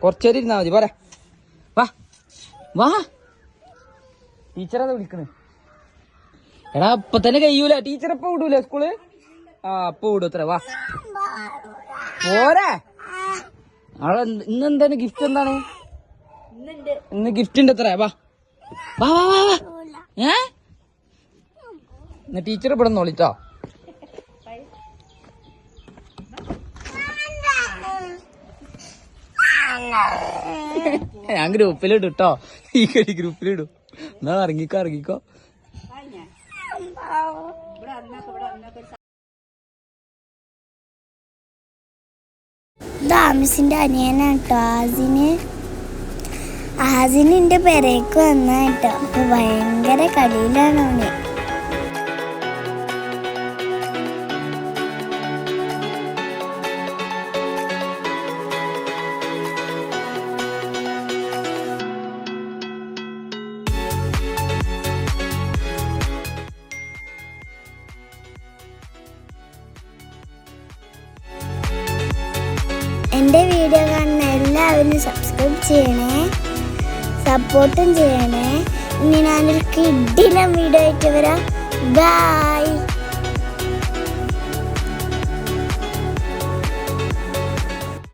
കുറച്ചേരം ഇരുന്നാ മതി. പോരാ, വാ വാ. ടീച്ചറത് വിളിക്കണേ. എടാ ഇപ്പൊ തന്നെ കഴിയൂല. ടീച്ചർ എപ്പ വിടൂല സ്കൂള്? അപ്പൊ വിടും. അത്ര വാ പോരാ. അവളെ ഇന്നെന്താണ് ഗിഫ്റ്റ്? എന്താണ് ഇന്ന് ഗിഫ്റ്റ് ഉണ്ട്? എത്ര വാ വാ വാ വാ വാ. ടീച്ചർ ഇവിടെ നോളിട്ടോ. ഞാൻ ഗ്രൂപ്പിലിടും കേട്ടോ. ഈ കടി ഗ്രൂപ്പിലിടും. എന്നാ ഇറങ്ങിക്കോ ഇറങ്ങിക്കോ. ആമിസിന്റെ അനിയനാട്ടോ ആസിന് എന്റെ പെരേക്ക് വന്നാട്ടോ. അപ്പൊ ഭയങ്കര കളിയിലാണ് അവന്. എൻ്റെ വീഡിയോ കാണുന്ന എല്ലാവരും സബ്സ്ക്രൈബ് ചെയ്യണേ, സപ്പോർട്ടും ചെയ്യണേ. ഇനി ഞാനൊരു കിടിലൻ വീഡിയോ ആയിട്ട് വരാം. ബൈ.